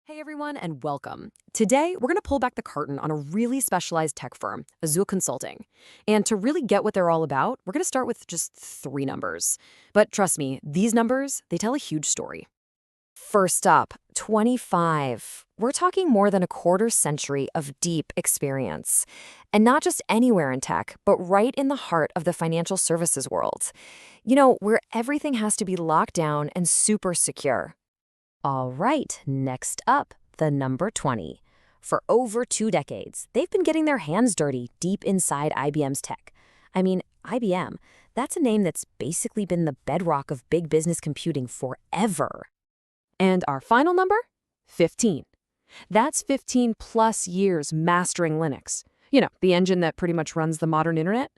Hey everyone, and welcome. Today, we're going to pull back the curtain on a really specialized tech firm, Azul Consulting. And to really get what they're all about, we're going to start with just three numbers. But trust me, these numbers, they tell a huge story. First up, 25. We're talking more than a quarter century of deep experience. And not just anywhere in tech, but right in the heart of the financial services world. Where everything has to be locked down and super secure. All right, next up, the number 20. For over 2 decades, they've been getting their hands dirty deep inside IBM's tech. I mean, IBM, that's a name that's basically been the bedrock of big business computing forever. And our final number? 15. That's 15 plus years mastering Linux. The engine that pretty much runs the modern internet.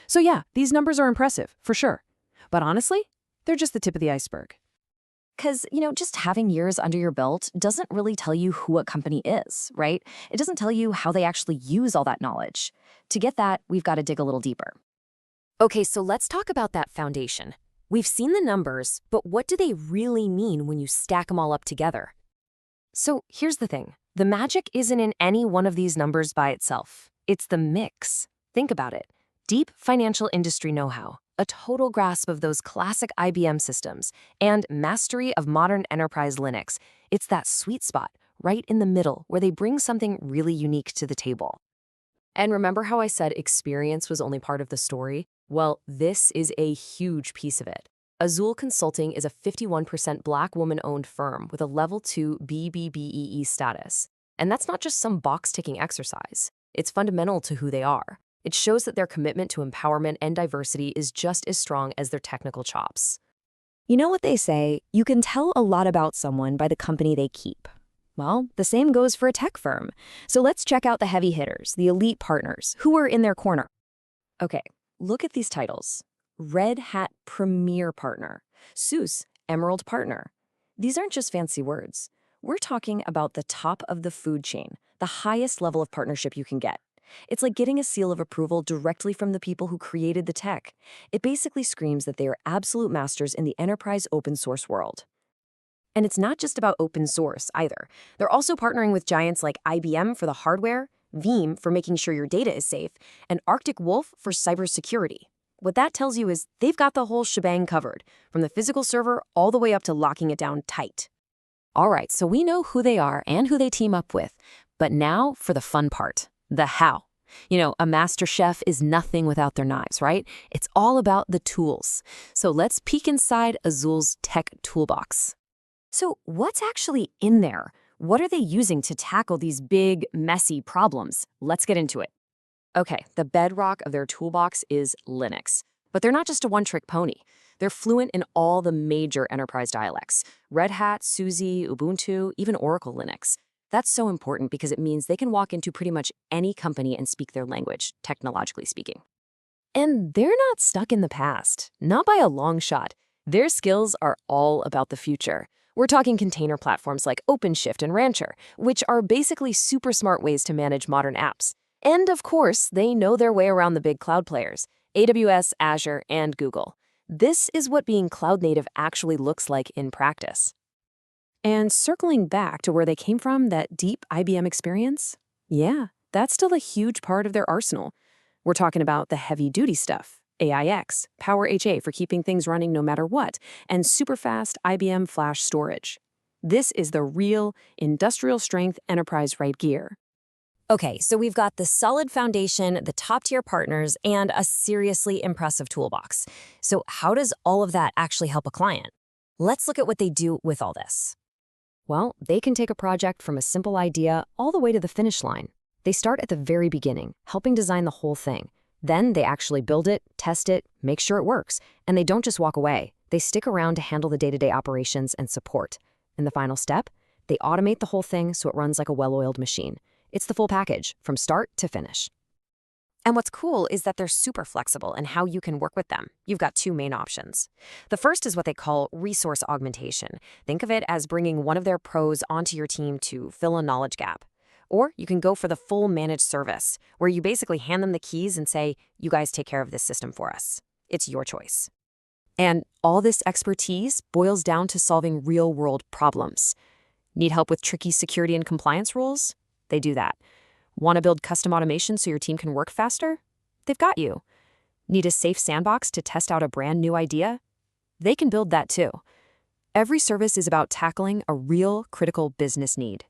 So yeah, these numbers are impressive, for sure. But honestly, they're just the tip of the iceberg. Because, just having years under your belt doesn't really tell you who a company is, right? It doesn't tell you how they actually use all that knowledge. To get that, we've got to dig a little deeper. Okay, so let's talk about that foundation. We've seen the numbers, but what do they really mean when you stack them all up together? So here's the thing. The magic isn't in any one of these numbers by itself. It's the mix. Think about it. Deep financial industry know-how, a total grasp of those classic IBM systems, and mastery of modern enterprise Linux. It's that sweet spot, right in the middle, where they bring something really unique to the table. And remember how I said experience was only part of the story? Well, this is a huge piece of it. Azul Consulting is a 51% Black woman-owned firm with a Level 2 B-BBEE status. And that's not just some box-ticking exercise. It's fundamental to who they are. It shows that their commitment to empowerment and diversity is just as strong as their technical chops. You know what they say, you can tell a lot about someone by the company they keep. Well, the same goes for a tech firm. So let's check out the heavy hitters, the elite partners, who are in their corner. Okay, look at these titles. Red Hat Premier Partner, SUSE Emerald Partner. These aren't just fancy words. We're talking about the top of the food chain, the highest level of partnership you can get. It's like getting a seal of approval directly from the people who created the tech. It basically screams that they are absolute masters in the enterprise open source world. And it's not just about open source either. They're also partnering with giants like IBM for the hardware, Veeam for making sure your data is safe, and Arctic Wolf for cybersecurity. What that tells you is they've got the whole shebang covered, from the physical server all the way up to locking it down tight. All right, so we know who they are and who they team up with. But now for the fun part. The how. A master chef is nothing without their knives, right? It's all about the tools. So let's peek inside Azul's tech toolbox. So what's actually in there? What are they using to tackle these big, messy problems? Let's get into it. Okay, the bedrock of their toolbox is Linux. But they're not just a one-trick pony. They're fluent in all the major enterprise dialects. Red Hat, SUSE, Ubuntu, even Oracle Linux. That's so important because it means they can walk into pretty much any company and speak their language, technologically speaking. And they're not stuck in the past, not by a long shot. Their skills are all about the future. We're talking container platforms like OpenShift and Rancher, which are basically super smart ways to manage modern apps. And of course, they know their way around the big cloud players, AWS, Azure, and Google. This is what being cloud native actually looks like in practice. And circling back to where they came from, that deep IBM experience, yeah, that's still a huge part of their arsenal. We're talking about the heavy-duty stuff, AIX, Power HA for keeping things running no matter what, and super-fast IBM flash storage. This is the real industrial-strength enterprise-grade gear. Okay, so we've got the solid foundation, the top-tier partners, and a seriously impressive toolbox. So how does all of that actually help a client? Let's look at what they do with all this. Well, they can take a project from a simple idea all the way to the finish line. They start at the very beginning, helping design the whole thing. Then they actually build it, test it, make sure it works. And they don't just walk away. They stick around to handle the day-to-day operations and support. In the final step, they automate the whole thing so it runs like a well-oiled machine. It's the full package, from start to finish. And what's cool is that they're super flexible in how you can work with them. You've got two main options. The first is what they call resource augmentation. Think of it as bringing one of their pros onto your team to fill a knowledge gap. Or you can go for the full managed service, where you basically hand them the keys and say, you guys take care of this system for us. It's your choice. And all this expertise boils down to solving real-world problems. Need help with tricky security and compliance rules? They do that. Want to build custom automation so your team can work faster? They've got you. Need a safe sandbox to test out a brand new idea? They can build that too. Every service is about tackling a real critical business need.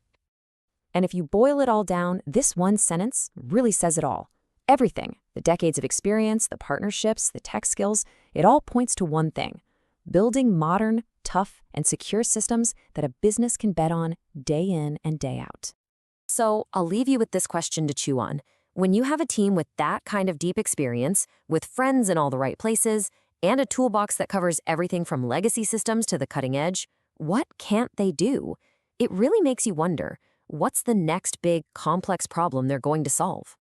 And if you boil it all down, this one sentence really says it all. Everything, the decades of experience, the partnerships, the tech skills, it all points to one thing: building modern, tough, and secure systems that a business can bet on day in and day out. So I'll leave you with this question to chew on. When you have a team with that kind of deep experience, with friends in all the right places, and a toolbox that covers everything from legacy systems to the cutting edge, what can't they do? It really makes you wonder, what's the next big, complex problem they're going to solve?